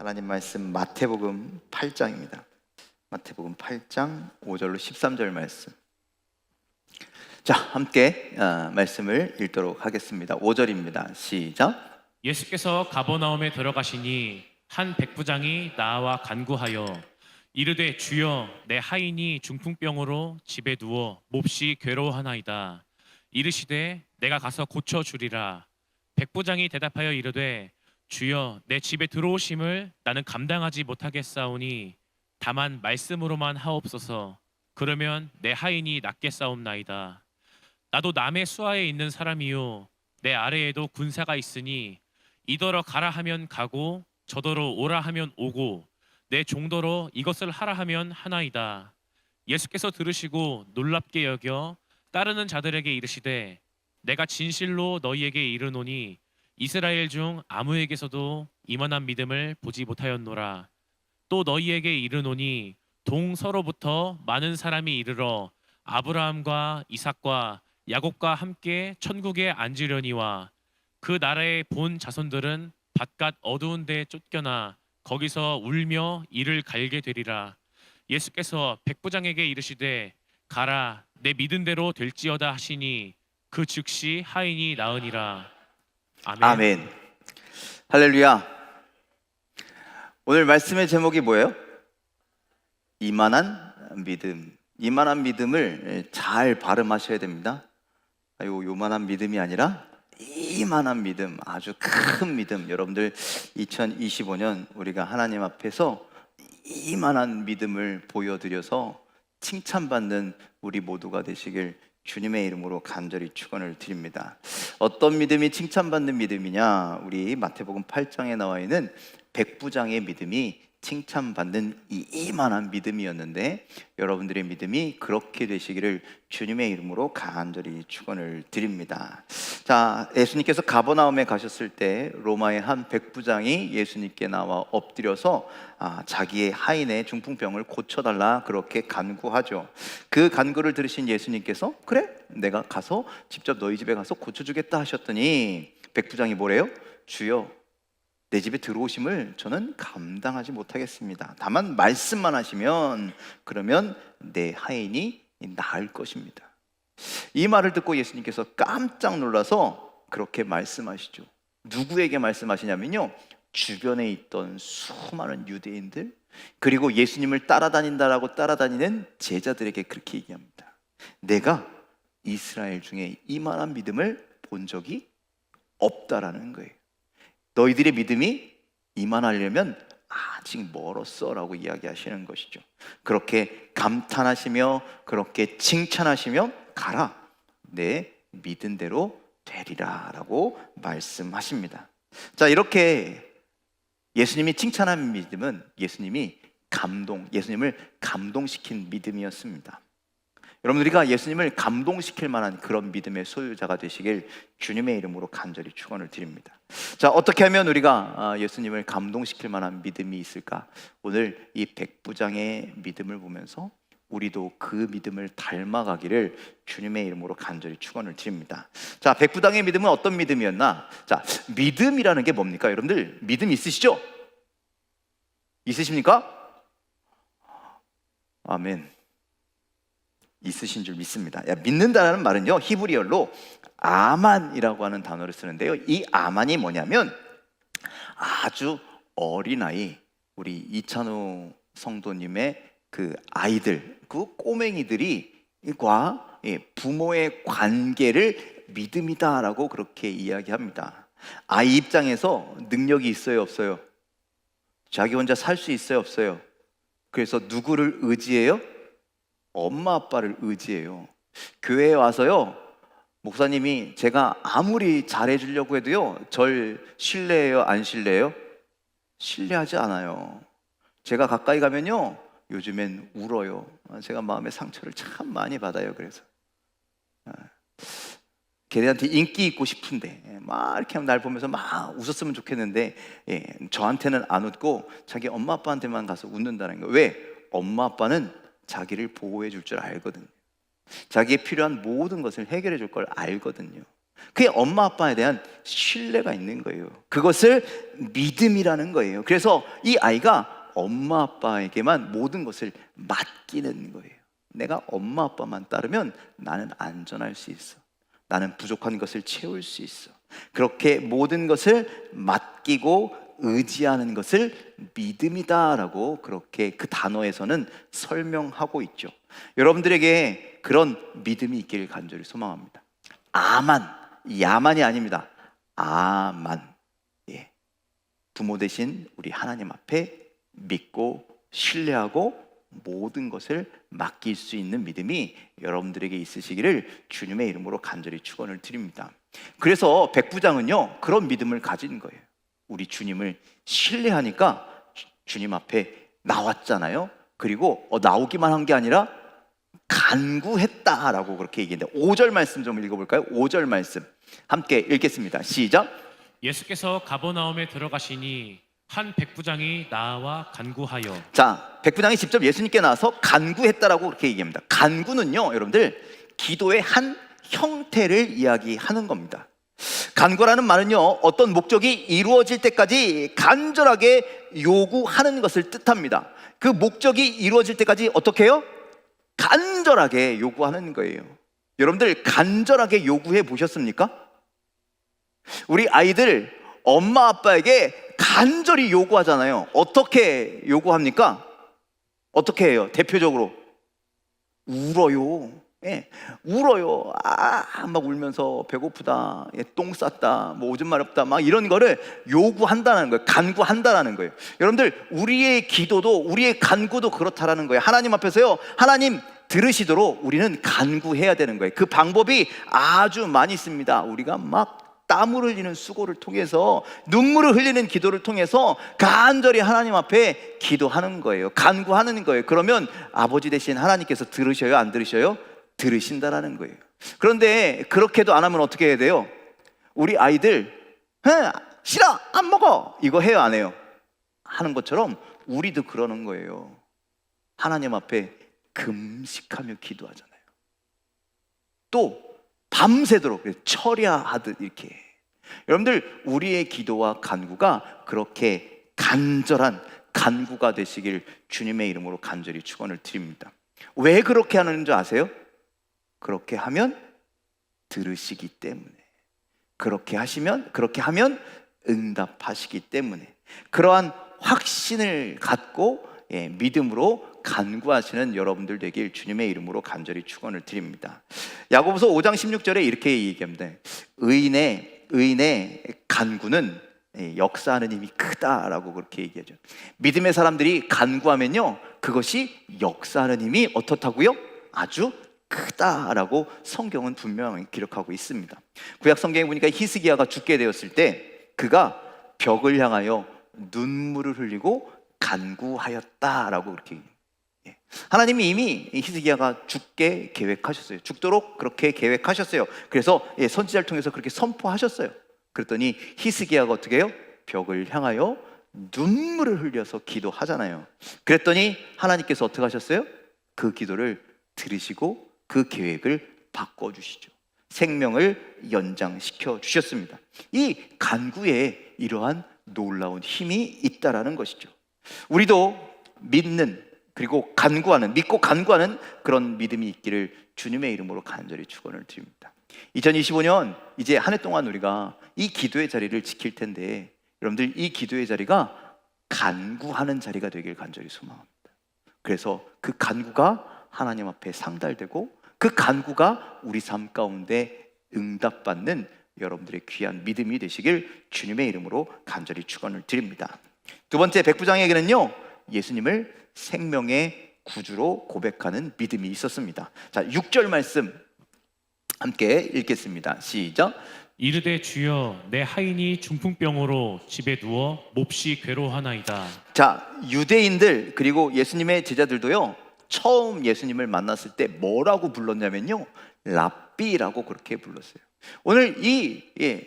하나님 말씀 마태복음 8장입니다. 마태복음 8장 5절로 13절 말씀. 자, 함께 말씀을 읽도록 하겠습니다. 5절입니다. 시작. 예수께서 가버나움에 들어가시니 한 백부장이 나와 간구하여 이르되 주여 내 하인이 중풍병으로 집에 누워 몹시 괴로워하나이다. 이르시되 내가 가서 고쳐 주리라. 백부장이 대답하여 이르되 주여 내 집에 들어오심을 나는 감당하지 못하겠사오니 다만 말씀으로만 하옵소서. 그러면 내 하인이 낫겠사옵나이다. 나도 남의 수하에 있는 사람이요 내 아래에도 군사가 있으니 이더러 가라 하면 가고 저더러 오라 하면 오고 내 종더러 이것을 하라 하면 하나이다. 예수께서 들으시고 놀랍게 여겨 따르는 자들에게 이르시되 내가 진실로 너희에게 이르노니 이스라엘 중 아무에게서도 이만한 믿음을 보지 못하였노라. 또 너희에게 이르노니 동서로부터 많은 사람이 이르러 아브라함과 이삭과 야곱과 함께 천국에 앉으려니와 그 나라의 본 자손들은 바깥 어두운 데에 쫓겨나 거기서 울며 이를 갈게 되리라. 예수께서 백부장에게 이르시되 가라 내 믿은 대로 될지어다 하시니 그 즉시 하인이 나으니라. 아멘. 아멘. 할렐루야. 오늘 말씀의 제목이 뭐예요? 이만한 믿음. 이만한 믿음을 잘 발음하셔야 됩니다. 요만한 믿음이 아니라 이만한 믿음, 아주 큰 믿음. 여러분들 2025년 우리가 하나님 앞에서 이만한 믿음을 보여드려서 칭찬받는 우리 모두가 되시길 주님의 이름으로 간절히 축원을 드립니다. 어떤 믿음이 칭찬받는 믿음이냐? 우리 마태복음 8장에 나와 있는 백부장의 믿음이 칭찬받는 이만한 믿음이었는데 여러분들의 믿음이 그렇게 되시기를 주님의 이름으로 간절히 축원을 드립니다. 자, 예수님께서 가버나움에 가셨을 때 로마의 한 백부장이 예수님께 나와 엎드려서 자기의 하인의 중풍병을 고쳐달라 그렇게 간구하죠. 그 간구를 들으신 예수님께서 그래? 내가 가서 직접 너희 집에 가서 고쳐주겠다 하셨더니 백부장이 뭐래요? 주여 내 집에 들어오심을 저는 감당하지 못하겠습니다. 다만 말씀만 하시면 그러면 내 하인이 나을 것입니다. 이 말을 듣고 예수님께서 깜짝 놀라서 그렇게 말씀하시죠. 누구에게 말씀하시냐면요, 주변에 있던 수많은 유대인들 그리고 예수님을 따라다닌다라고 따라다니는 제자들에게 그렇게 얘기합니다. 내가 이스라엘 중에 이만한 믿음을 본 적이 없다라는 거예요. 너희들의 믿음이 이만하려면 아직 멀었어 라고 이야기하시는 것이죠. 그렇게 감탄하시며 그렇게 칭찬하시며 가라 내 믿은 대로 되리라 라고 말씀하십니다. 자, 이렇게 예수님이 칭찬한 믿음은 예수님을 감동시킨 믿음이었습니다. 여러분, 우리가 예수님을 감동시킬 만한 그런 믿음의 소유자가 되시길 주님의 이름으로 간절히 축원을 드립니다. 자, 어떻게 하면 우리가 예수님을 감동시킬 만한 믿음이 있을까? 오늘 이 백부장의 믿음을 보면서 우리도 그 믿음을 닮아가기를 주님의 이름으로 간절히 축원을 드립니다. 자, 백부장의 믿음은 어떤 믿음이었나? 자, 믿음이라는 게 뭡니까? 여러분들 믿음 있으시죠? 있으십니까? 아멘. 있으신 줄 믿습니다. 믿는다라는 말은요, 히브리어로 아만이라고 하는 단어를 쓰는데요, 이 아만이 뭐냐면 아주 어린아이, 우리 이찬우 성도님의 그 아이들, 그 꼬맹이들이 부모의 관계를 믿음이다라고 그렇게 이야기합니다. 아이 입장에서 능력이 있어요, 없어요? 자기 혼자 살 수 있어요, 없어요? 그래서 누구를 의지해요? 엄마 아빠를 의지해요. 교회에 와서요, 목사님이 제가 아무리 잘해주려고 해도요, 절 신뢰해요, 안 신뢰해요? 신뢰하지 않아요. 제가 가까이 가면요, 요즘엔 울어요. 제가 마음의 상처를 참 많이 받아요. 그래서 걔네한테 인기 있고 싶은데 막 이렇게 하면 날 보면서 막 웃었으면 좋겠는데 저한테는 안 웃고 자기 엄마 아빠한테만 가서 웃는다는 거예요. 왜? 엄마 아빠는 자기를 보호해 줄 줄 알거든요. 자기의 필요한 모든 것을 해결해 줄 걸 알거든요. 그게 엄마 아빠에 대한 신뢰가 있는 거예요. 그것을 믿음이라는 거예요. 그래서 이 아이가 엄마 아빠에게만 모든 것을 맡기는 거예요. 내가 엄마 아빠만 따르면 나는 안전할 수 있어. 나는 부족한 것을 채울 수 있어. 그렇게 모든 것을 맡기고 의지하는 것을 믿음이다라고 그렇게 그 단어에서는 설명하고 있죠. 여러분들에게 그런 믿음이 있기를 간절히 소망합니다. 아만, 야만이 아닙니다. 아만. 예. 부모 되신 우리 하나님 앞에 믿고 신뢰하고 모든 것을 맡길 수 있는 믿음이 여러분들에게 있으시기를 주님의 이름으로 간절히 축원을 드립니다. 그래서 백부장은요, 그런 믿음을 가진 거예요. 우리 주님을 신뢰하니까 주님 앞에 나왔잖아요. 그리고 나오기만 한 게 아니라 간구했다라고 그렇게 얘기했는데 5절 말씀 좀 읽어볼까요? 5절 말씀 함께 읽겠습니다. 시작. 예수께서 가버나움에 들어가시니 한 백부장이 나와 간구하여. 자, 백부장이 직접 예수님께 나와서 간구했다라고 그렇게 얘기합니다. 간구는요, 여러분들 기도의 한 형태를 이야기하는 겁니다. 간구라는 말은요, 어떤 목적이 이루어질 때까지 간절하게 요구하는 것을 뜻합니다. 그 목적이 이루어질 때까지 어떻게 해요? 간절하게 요구하는 거예요. 여러분들 간절하게 요구해 보셨습니까? 우리 아이들 엄마 아빠에게 간절히 요구하잖아요. 어떻게 요구합니까? 어떻게 해요? 대표적으로 울어요. 예, 울어요. 막 울면서 배고프다, 똥 쌌다, 뭐 오줌 마렵다, 막 이런 거를 요구한다는 거예요. 간구한다라는 거예요. 여러분들, 우리의 기도도, 우리의 간구도 그렇다라는 거예요. 하나님 앞에서요, 하나님 들으시도록 우리는 간구해야 되는 거예요. 그 방법이 아주 많이 있습니다. 우리가 막 땀을 흘리는 수고를 통해서, 눈물을 흘리는 기도를 통해서 간절히 하나님 앞에 기도하는 거예요. 간구하는 거예요. 그러면 아버지 되신 하나님께서 들으셔요? 안 들으셔요? 들으신다라는 거예요. 그런데 그렇게도 안 하면 어떻게 해야 돼요? 우리 아이들 싫어, 안 먹어, 이거 해요, 안 해요? 하는 것처럼 우리도 그러는 거예요. 하나님 앞에 금식하며 기도하잖아요. 또 밤새도록 철야하듯 이렇게. 여러분들, 우리의 기도와 간구가 그렇게 간절한 간구가 되시길 주님의 이름으로 간절히 축원을 드립니다. 왜 그렇게 하는 줄 아세요? 그렇게 하면 들으시기 때문에, 그렇게 하면 응답하시기 때문에, 그러한 확신을 갖고 믿음으로 간구하시는 여러분들 되길 주님의 이름으로 간절히 축원을 드립니다. 야고보서 5장 16절에 이렇게 얘기합니다. 의인의 간구는 역사하는 힘이 크다라고 그렇게 얘기하죠. 믿음의 사람들이 간구하면요, 그것이 역사하는 힘이 어떻다고요? 아주 크다라고 성경은 분명히 기록하고 있습니다. 구약 성경에 보니까 히스기야가 죽게 되었을 때 그가 벽을 향하여 눈물을 흘리고 간구하였다라고 그렇게 얘기해요. 하나님이 이미 히스기야가 죽게 계획하셨어요. 죽도록 그렇게 계획하셨어요. 그래서 선지자를 통해서 그렇게 선포하셨어요. 그랬더니 히스기야가 어떻게 해요? 벽을 향하여 눈물을 흘려서 기도하잖아요. 그랬더니 하나님께서 어떻게 하셨어요? 그 기도를 들으시고 그 계획을 바꿔주시죠. 생명을 연장시켜 주셨습니다. 이 간구에 이러한 놀라운 힘이 있다라는 것이죠. 우리도 믿는, 그리고 믿고 간구하는 그런 믿음이 있기를 주님의 이름으로 간절히 축원을 드립니다. 2025년 이제 한 해 동안 우리가 이 기도의 자리를 지킬 텐데, 여러분들, 이 기도의 자리가 간구하는 자리가 되길 간절히 소망합니다. 그래서 그 간구가 하나님 앞에 상달되고, 그 간구가 우리 삶 가운데 응답받는 여러분들의 귀한 믿음이 되시길 주님의 이름으로 간절히 축원을 드립니다. 두 번째, 백부장에게는요, 예수님을 생명의 구주로 고백하는 믿음이 있었습니다. 자, 6절 말씀 함께 읽겠습니다. 시작. 이르되 주여 내 하인이 중풍병으로 집에 누워 몹시 괴로워하나이다. 자, 유대인들 그리고 예수님의 제자들도요, 처음 예수님을 만났을 때 뭐라고 불렀냐면요, 랍비라고 그렇게 불렀어요. 오늘 이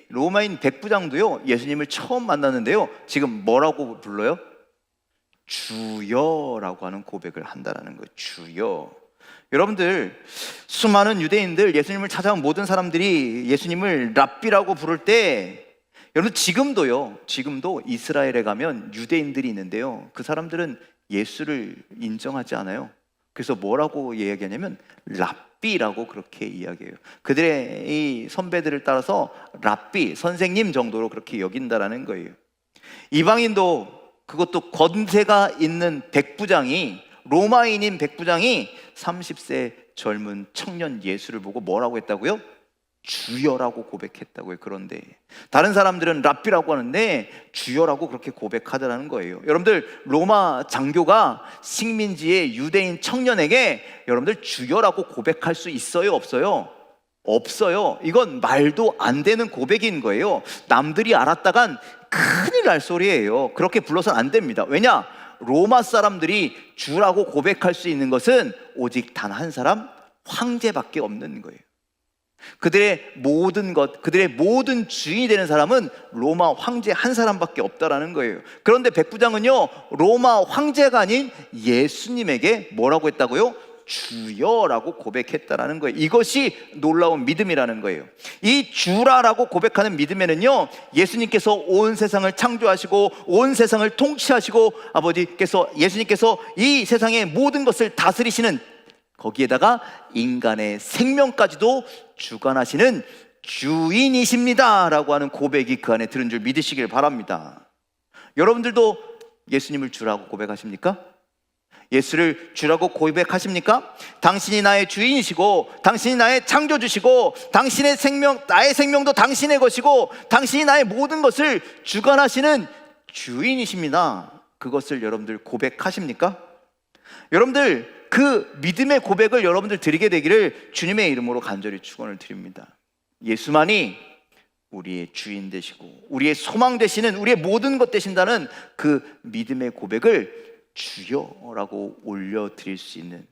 로마인 백부장도요, 예수님을 처음 만났는데요, 지금 뭐라고 불러요? 주여라고 하는 고백을 한다라는 거예요. 주여. 여러분들, 수많은 유대인들, 예수님을 찾아온 모든 사람들이 예수님을 랍비라고 부를 때, 여러분 지금도 이스라엘에 가면 유대인들이 있는데요, 그 사람들은 예수를 인정하지 않아요. 그래서 뭐라고 이야기하냐면 랍비라고 그렇게 이야기해요. 그들의 이 선배들을 따라서 랍비, 선생님 정도로 그렇게 여긴다라는 거예요. 이방인도, 그것도 권세가 있는 백부장이, 로마인인 백부장이 30세 젊은 청년 예수를 보고 뭐라고 했다고요? 주여라고 고백했다고요. 그런데 다른 사람들은 랍비라고 하는데 주여라고 그렇게 고백하더라는 거예요. 여러분들, 로마 장교가 식민지의 유대인 청년에게 여러분들 주여라고 고백할 수 있어요, 없어요? 없어요. 이건 말도 안 되는 고백인 거예요. 남들이 알았다간 큰일 날 소리예요. 그렇게 불러서는 안 됩니다. 왜냐? 로마 사람들이 주라고 고백할 수 있는 것은 오직 단 한 사람, 황제밖에 없는 거예요. 그들의 모든 것, 그들의 모든 주인이 되는 사람은 로마 황제 한 사람밖에 없다라는 거예요. 그런데 백부장은요, 로마 황제가 아닌 예수님에게 뭐라고 했다고요? 주여라고 고백했다라는 거예요. 이것이 놀라운 믿음이라는 거예요. 이 주라라고 고백하는 믿음에는요, 예수님께서 온 세상을 창조하시고 온 세상을 통치하시고 예수님께서 이 세상의 모든 것을 다스리시는, 거기에다가 인간의 생명까지도 주관하시는 주인이십니다 라고 하는 고백이 그 안에 들은 줄 믿으시길 바랍니다. 여러분들도 예수님을 주라고 고백하십니까? 예수를 주라고 고백하십니까? 당신이 나의 주인이시고, 당신이 나의 창조주시고, 당신의 생명, 나의 생명도 당신의 것이고, 당신이 나의 모든 것을 주관하시는 주인이십니다. 그것을 여러분들 고백하십니까? 여러분들, 그 믿음의 고백을 여러분들 드리게 되기를 주님의 이름으로 간절히 축원을 드립니다. 예수만이 우리의 주인 되시고 우리의 소망 되시는, 우리의 모든 것 되신다는 그 믿음의 고백을 주여라고 올려드릴 수 있는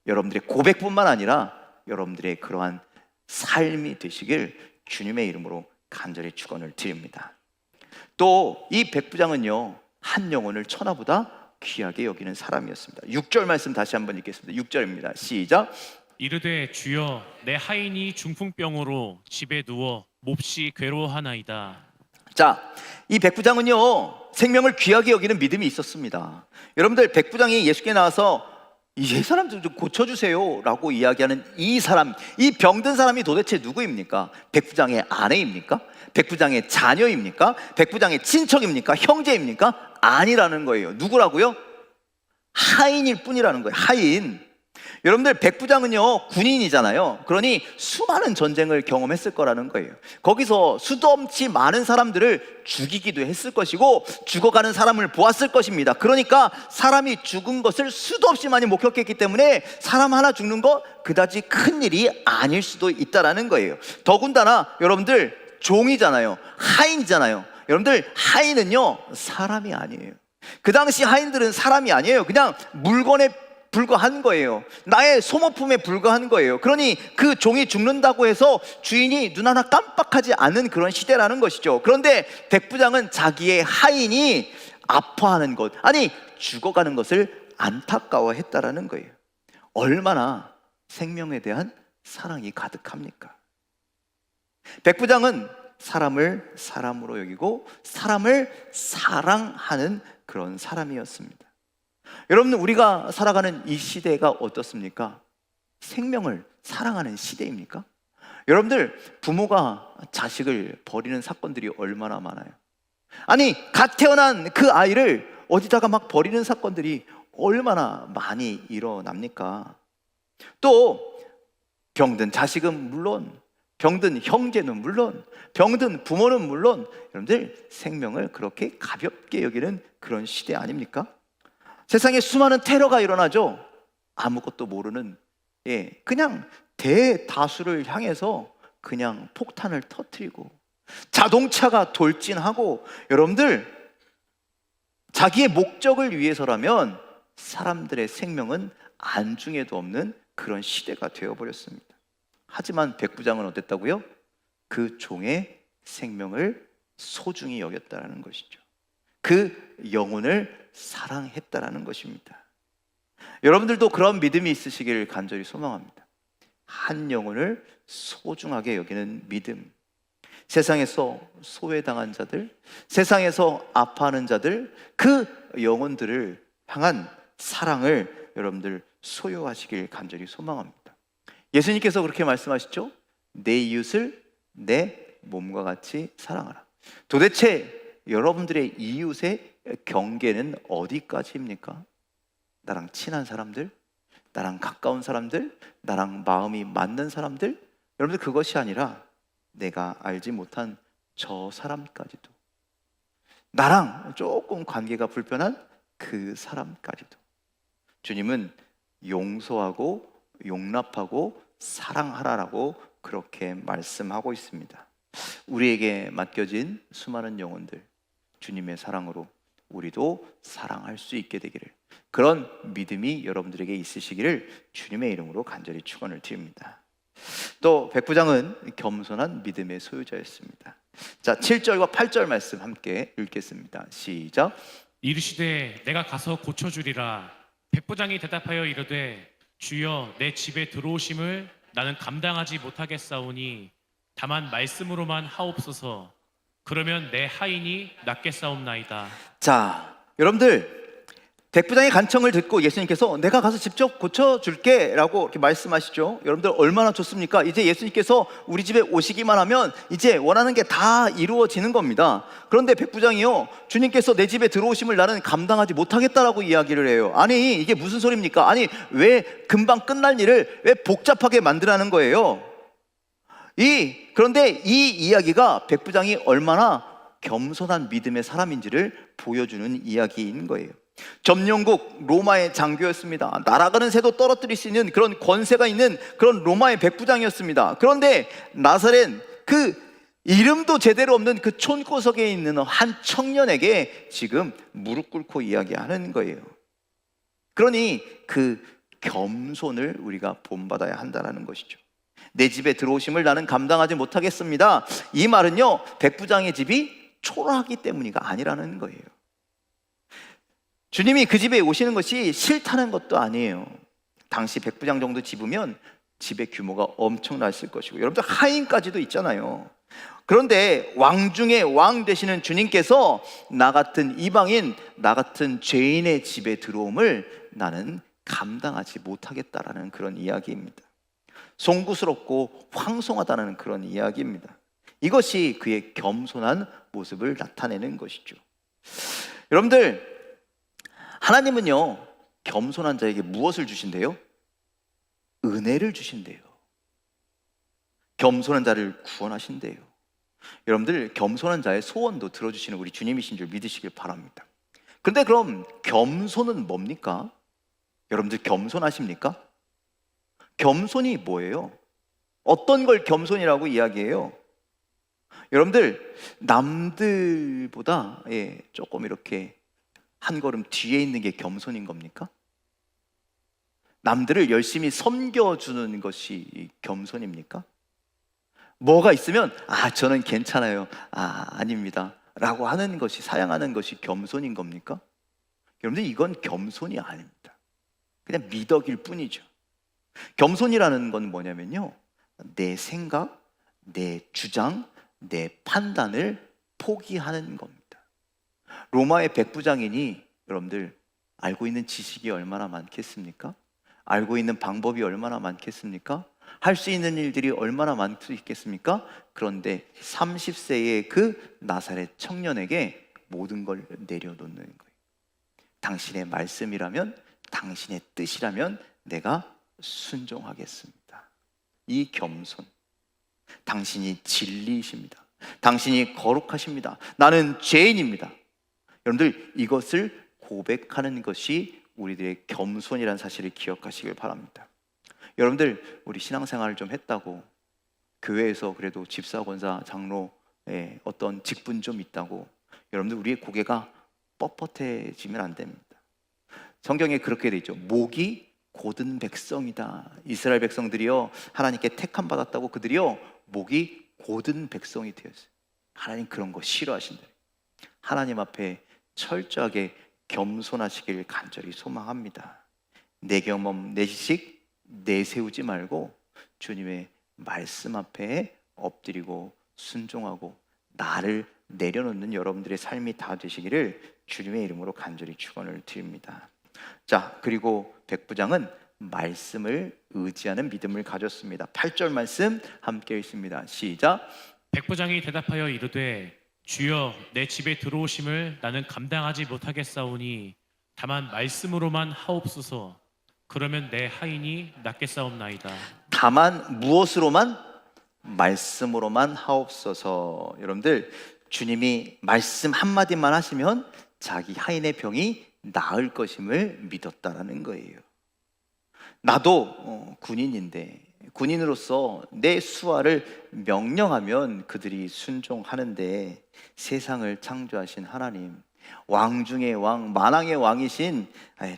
여러분들의 고백뿐만 아니라 여러분들의 그러한 삶이 되시길 주님의 이름으로 간절히 축원을 드립니다. 또 이 백부장은요, 한 영혼을 천하보다 귀하게 여기는 사람이었습니다. 6절 말씀 다시 한번 읽겠습니다. 6절입니다. 시작. 이르되 주여 내 하인이 중풍병으로 집에 누워 몹시 괴로워하나이다. 자, 이 백부장은요, 생명을 귀하게 여기는 믿음이 있었습니다. 여러분들, 백부장이 예수께 나와서 이 사람 좀 고쳐주세요 라고 이야기하는 이 사람, 이 병든 사람이 도대체 누구입니까? 백부장의 아내입니까? 백부장의 자녀입니까? 백부장의 친척입니까? 형제입니까? 아니라는 거예요. 누구라고요? 하인일 뿐이라는 거예요. 하인. 여러분들, 백부장은요, 군인이잖아요. 그러니 수많은 전쟁을 경험했을 거라는 거예요. 거기서 수도 없이 많은 사람들을 죽이기도 했을 것이고 죽어가는 사람을 보았을 것입니다. 그러니까 사람이 죽은 것을 수도 없이 많이 목격했기 때문에 사람 하나 죽는 거 그다지 큰 일이 아닐 수도 있다라는 거예요. 더군다나 여러분들, 종이잖아요. 하인이잖아요. 여러분들, 하인은요, 사람이 아니에요. 그 당시 하인들은 사람이 아니에요. 그냥 물건에 불과한 거예요. 나의 소모품에 불과한 거예요. 그러니 그 종이 죽는다고 해서 주인이 눈 하나 깜빡하지 않는 그런 시대라는 것이죠. 그런데 백부장은 자기의 하인이 아파하는 것, 아니 죽어가는 것을 안타까워했다라는 거예요. 얼마나 생명에 대한 사랑이 가득합니까? 백부장은 사람을 사람으로 여기고 사람을 사랑하는 그런 사람이었습니다. 여러분, 우리가 살아가는 이 시대가 어떻습니까? 생명을 사랑하는 시대입니까? 여러분들, 부모가 자식을 버리는 사건들이 얼마나 많아요. 아니, 갓 태어난 그 아이를 어디다가 막 버리는 사건들이 얼마나 많이 일어납니까? 또 병든 자식은 물론, 병든 형제는 물론, 병든 부모는 물론, 여러분들 생명을 그렇게 가볍게 여기는 그런 시대 아닙니까? 세상에 수많은 테러가 일어나죠. 아무것도 모르는, 그냥 대다수를 향해서 그냥 폭탄을 터뜨리고 자동차가 돌진하고, 여러분들, 자기의 목적을 위해서라면 사람들의 생명은 안중에도 없는 그런 시대가 되어버렸습니다. 하지만 백부장은 어땠다고요? 그 종의 생명을 소중히 여겼다는 것이죠. 그 영혼을 사랑했다라는 것입니다. 여러분들도 그런 믿음이 있으시기를 간절히 소망합니다. 한 영혼을 소중하게 여기는 믿음. 세상에서 소외당한 자들, 세상에서 아파하는 자들, 그 영혼들을 향한 사랑을 여러분들 소유하시길 간절히 소망합니다. 예수님께서 그렇게 말씀하시죠. 내 이웃을 내 몸과 같이 사랑하라. 도대체 여러분들의 이웃의 경계는 어디까지입니까? 나랑 친한 사람들, 나랑 가까운 사람들, 나랑 마음이 맞는 사람들, 여러분들 그것이 아니라 내가 알지 못한 저 사람까지도, 나랑 조금 관계가 불편한 그 사람까지도 주님은 용서하고 용납하고 사랑하라라고 그렇게 말씀하고 있습니다. 우리에게 맡겨진 수많은 영혼들, 주님의 사랑으로 우리도 사랑할 수 있게 되기를, 그런 믿음이 여러분들에게 있으시기를 주님의 이름으로 간절히 축원을 드립니다. 또 백부장은 겸손한 믿음의 소유자였습니다. 자, 7절과 8절 말씀 함께 읽겠습니다. 시작. 이르시되 내가 가서 고쳐주리라. 백부장이 대답하여 이르되 주여 내 집에 들어오심을 나는 감당하지 못하겠사오니 다만 말씀으로만 하옵소서. 그러면 내 하인이 낫겠사옵나이다. 자, 여러분들 백부장의 간청을 듣고 예수님께서 내가 가서 직접 고쳐줄게 라고 이렇게 말씀하시죠. 여러분들 얼마나 좋습니까? 이제 예수님께서 우리 집에 오시기만 하면 이제 원하는 게 다 이루어지는 겁니다. 그런데 백부장이요, 주님께서 내 집에 들어오심을 나는 감당하지 못하겠다라고 이야기를 해요. 아니 이게 무슨 소리입니까? 아니 왜 금방 끝날 일을 왜 복잡하게 만들라는 거예요? 그런데 이 이야기가 백부장이 얼마나 겸손한 믿음의 사람인지를 보여주는 이야기인 거예요. 점령국 로마의 장교였습니다. 날아가는 새도 떨어뜨릴 수 있는 그런 권세가 있는 그런 로마의 백부장이었습니다. 그런데 나사렛, 그 이름도 제대로 없는 그 촌구석에 있는 한 청년에게 지금 무릎 꿇고 이야기하는 거예요. 그러니 그 겸손을 우리가 본받아야 한다는 것이죠. 내 집에 들어오심을 나는 감당하지 못하겠습니다. 이 말은요, 백부장의 집이 초라하기 때문이가 아니라는 거예요. 주님이 그 집에 오시는 것이 싫다는 것도 아니에요. 당시 백부장 정도 집으면 집의 규모가 엄청났을 것이고, 여러분들 하인까지도 있잖아요. 그런데 왕 중에 왕 되시는 주님께서 나 같은 이방인, 나 같은 죄인의 집에 들어옴을 나는 감당하지 못하겠다라는 그런 이야기입니다. 송구스럽고 황송하다는 그런 이야기입니다. 이것이 그의 겸손한 모습을 나타내는 것이죠. 여러분들, 하나님은요, 겸손한 자에게 무엇을 주신대요? 은혜를 주신대요. 겸손한 자를 구원하신대요. 여러분들, 겸손한 자의 소원도 들어주시는 우리 주님이신 줄 믿으시길 바랍니다. 그런데 그럼 겸손은 뭡니까? 여러분들 겸손하십니까? 겸손이 뭐예요? 어떤 걸 겸손이라고 이야기해요? 여러분들, 남들보다 조금 이렇게 한 걸음 뒤에 있는 게 겸손인 겁니까? 남들을 열심히 섬겨주는 것이 겸손입니까? 뭐가 있으면 저는 괜찮아요, 아닙니다 라고 하는 것이, 사양하는 것이 겸손인 겁니까? 여러분들, 이건 겸손이 아닙니다. 그냥 미덕일 뿐이죠. 겸손이라는 건 뭐냐면요, 내 생각, 내 주장, 내 판단을 포기하는 겁니다. 로마의 백부장이니 여러분들 알고 있는 지식이 얼마나 많겠습니까? 알고 있는 방법이 얼마나 많겠습니까? 할 수 있는 일들이 얼마나 많을 수 있겠습니까? 그런데 30세의 그 나사렛 청년에게 모든 걸 내려놓는 거예요. 당신의 말씀이라면, 당신의 뜻이라면 내가 순종하겠습니다. 이 겸손, 당신이 진리이십니다. 당신이 거룩하십니다. 나는 죄인입니다. 여러분들, 이것을 고백하는 것이 우리들의 겸손이라는 사실을 기억하시길 바랍니다. 여러분들, 우리 신앙생활을 좀 했다고, 교회에서 그래도 집사, 권사, 장로의 어떤 직분 좀 있다고 여러분들 우리의 고개가 뻣뻣해지면 안 됩니다. 성경에 그렇게 돼 있죠. 목이 곧은 백성이다. 이스라엘 백성들이요, 하나님께 택함 받았다고 그들이요 목이 곧은 백성이 되었어요. 하나님 그런 거 싫어하신다. 하나님 앞에 철저하게 겸손하시길 간절히 소망합니다. 내 경험, 내 지식 내세우지 말고 주님의 말씀 앞에 엎드리고 순종하고 나를 내려놓는 여러분들의 삶이 다 되시기를 주님의 이름으로 간절히 축원을 드립니다. 자, 그리고 백부장은 말씀을 의지하는 믿음을 가졌습니다. 8절 말씀 함께 읽습니다. 시작. 백부장이 대답하여 이르되 주여 내 집에 들어오심을 나는 감당하지 못하겠사오니 다만 말씀으로만 하옵소서. 그러면 내 하인이 낫겠사옵나이다. 다만 무엇으로만? 말씀으로만 하옵소서. 여러분들, 주님이 말씀 한마디만 하시면 자기 하인의 병이 나을 것임을 믿었다라는 거예요. 나도 군인인데 군인으로서 내 수하를 명령하면 그들이 순종하는데 세상을 창조하신 하나님, 왕 중의 왕, 만왕의 왕이신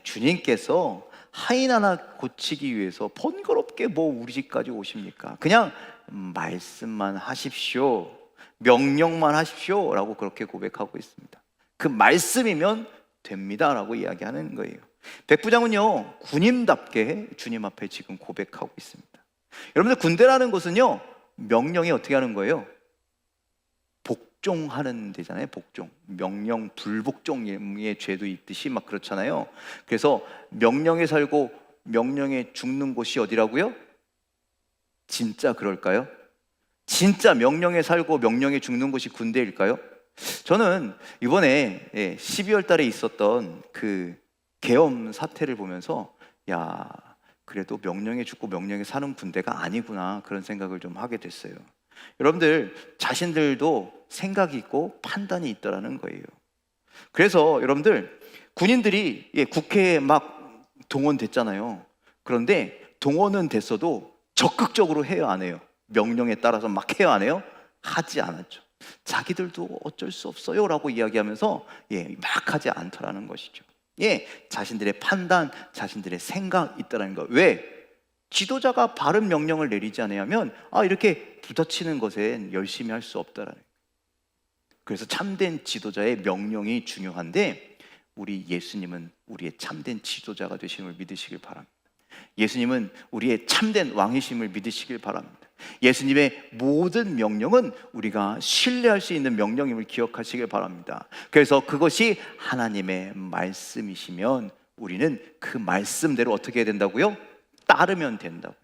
주님께서 하인 하나 고치기 위해서 번거롭게 뭐 우리 집까지 오십니까? 그냥 말씀만 하십시오, 명령만 하십시오 라고 그렇게 고백하고 있습니다. 그 말씀이면 됩니다 라고 이야기하는 거예요. 백부장은요, 군인답게 주님 앞에 지금 고백하고 있습니다. 여러분들, 군대라는 것은요, 명령이 어떻게 하는 거예요? 복종하는 데잖아요. 복종. 명령 불복종의 죄도 있듯이 막 그렇잖아요. 그래서 명령에 살고 명령에 죽는 곳이 어디라고요? 진짜 그럴까요? 진짜 명령에 살고 명령에 죽는 곳이 군대일까요? 저는 이번에 12월 달에 있었던 그 계엄 사태를 보면서 야, 그래도 명령에 죽고 명령에 사는 군대가 아니구나, 그런 생각을 좀 하게 됐어요. 여러분들 자신들도 생각이 있고 판단이 있더라는 거예요. 그래서 여러분들, 군인들이 국회에 막 동원됐잖아요. 그런데 동원은 됐어도 적극적으로 해요, 안 해요? 명령에 따라서 막 해요, 안 해요? 하지 않았죠. 자기들도 어쩔 수 없어요 라고 이야기하면서 막 하지 않더라는 것이죠. 자신들의 판단, 자신들의 생각 있다는 거. 왜? 지도자가 바른 명령을 내리지 않으면 이렇게 부딪히는 것엔 열심히 할 수 없다라는 거예요. 그래서 참된 지도자의 명령이 중요한데, 우리 예수님은 우리의 참된 지도자가 되심을 믿으시길 바랍니다. 예수님은 우리의 참된 왕이심을 믿으시길 바랍니다. 예수님의 모든 명령은 우리가 신뢰할 수 있는 명령임을 기억하시길 바랍니다. 그래서 그것이 하나님의 말씀이시면 우리는 그 말씀대로 어떻게 해야 된다고요? 따르면 된다고요.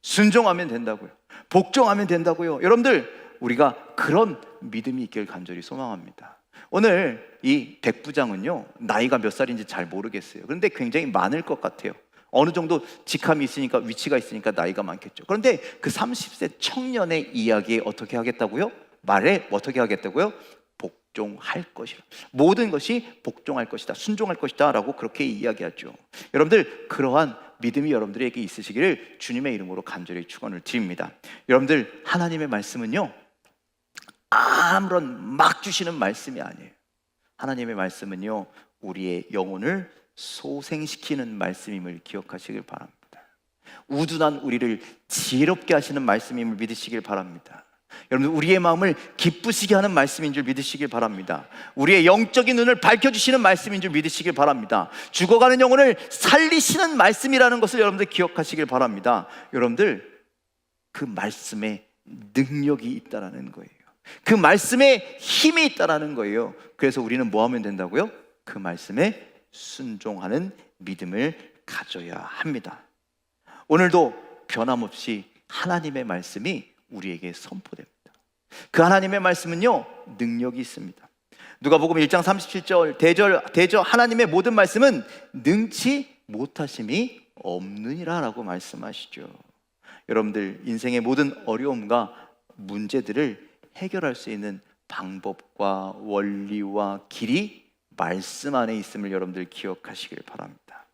순종하면 된다고요. 복종하면 된다고요. 여러분들, 우리가 그런 믿음이 있길 간절히 소망합니다. 오늘 이 백부장은요, 나이가 몇 살인지 잘 모르겠어요. 그런데 굉장히 많을 것 같아요. 어느 정도 직함이 있으니까, 위치가 있으니까 나이가 많겠죠. 그런데 그 30세 청년의 이야기에 어떻게 하겠다고요? 말에 어떻게 하겠다고요? 복종할 것이라. 모든 것이 복종할 것이다, 순종할 것이다 라고 그렇게 이야기하죠. 여러분들, 그러한 믿음이 여러분들에게 있으시기를 주님의 이름으로 간절히 축원을 드립니다. 여러분들, 하나님의 말씀은요, 아무런 막 주시는 말씀이 아니에요. 하나님의 말씀은요, 우리의 영혼을 소생시키는 말씀임을 기억하시길 바랍니다. 우둔한 우리를 지혜롭게 하시는 말씀임을 믿으시길 바랍니다. 여러분, 우리의 마음을 기쁘시게 하는 말씀인 줄 믿으시길 바랍니다. 우리의 영적인 눈을 밝혀주시는 말씀인 줄 믿으시길 바랍니다. 죽어가는 영혼을 살리시는 말씀이라는 것을 여러분들 기억하시길 바랍니다. 여러분들, 그 말씀에 능력이 있다라는 거예요. 그 말씀에 힘이 있다라는 거예요. 그래서 우리는 뭐 하면 된다고요? 그 말씀에 순종하는 믿음을 가져야 합니다. 오늘도 변함없이 하나님의 말씀이 우리에게 선포됩니다. 그 하나님의 말씀은요, 능력이 있습니다. 누가복음 1장 37절, 대저 하나님의 모든 말씀은 능치 못하심이 없느니라 라고 말씀하시죠. 여러분들, 인생의 모든 어려움과 문제들을 해결할 수 있는 방법과 원리와 길이 말씀 안에 있음을 여러분들 기억하시길 바랍니다.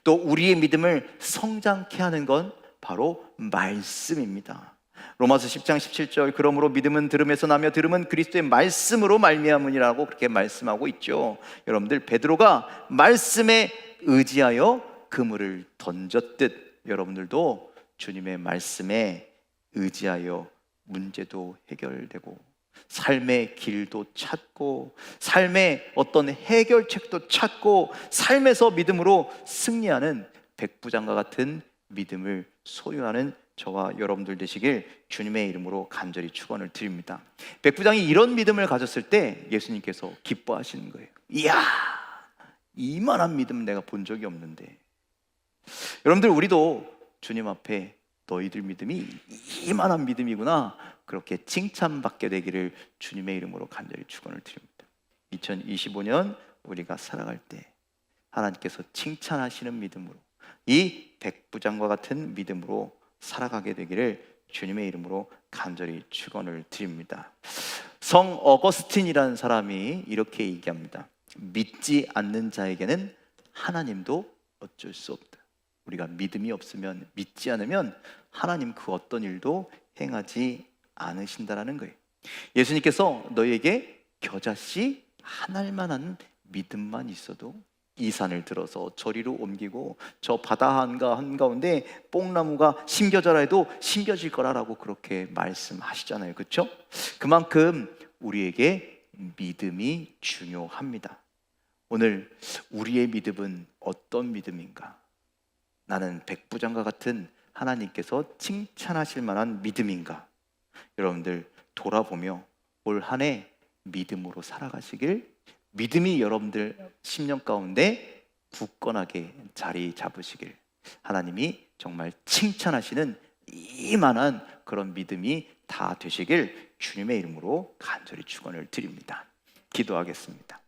또 우리의 믿음을 성장케 하는 건 바로 말씀입니다. 로마서 10장 17절, 그러므로 믿음은 들음에서 나며 들음은 그리스도의 말씀으로 말미암으니라고 그렇게 말씀하고 있죠. 여러분들, 베드로가 말씀에 의지하여 그물을 던졌듯 여러분들도 주님의 말씀에 의지하여 문제도 해결되고 삶의 길도 찾고 삶의 어떤 해결책도 찾고 삶에서 믿음으로 승리하는 백부장과 같은 믿음을 소유하는 저와 여러분들 되시길 주님의 이름으로 간절히 축원을 드립니다. 백부장이 이런 믿음을 가졌을 때 예수님께서 기뻐하시는 거예요. 이야, 이만한 믿음 내가 본 적이 없는데. 여러분들, 우리도 주님 앞에 너희들 믿음이 이만한 믿음이구나, 그렇게 칭찬받게 되기를 주님의 이름으로 간절히 축원을 드립니다. 2025년 우리가 살아갈 때 하나님께서 칭찬하시는 믿음으로, 이 백부장과 같은 믿음으로 살아가게 되기를 주님의 이름으로 간절히 축원을 드립니다. 성 어거스틴이라는 사람이 이렇게 얘기합니다. 믿지 않는 자에게는 하나님도 어쩔 수 없다. 우리가 믿음이 없으면, 믿지 않으면 하나님 그 어떤 일도 행하지 않으신다라는 거예요. 예수님께서 너희에게 겨자씨 한 알만한 믿음만 있어도 이 산을 들어서 저리로 옮기고 저 바다 한가운데 뽕나무가 심겨져라 해도 심겨질 거라라고 그렇게 말씀하시잖아요. 그렇죠? 그만큼 우리에게 믿음이 중요합니다. 오늘 우리의 믿음은 어떤 믿음인가? 나는 백부장과 같은 하나님께서 칭찬하실 만한 믿음인가? 여러분들 돌아보며 올 한 해 믿음으로 살아가시길, 믿음이 여러분들 10년 가운데 굳건하게 자리 잡으시길, 하나님이 정말 칭찬하시는 이만한 그런 믿음이 다 되시길 주님의 이름으로 간절히 축원을 드립니다. 기도하겠습니다.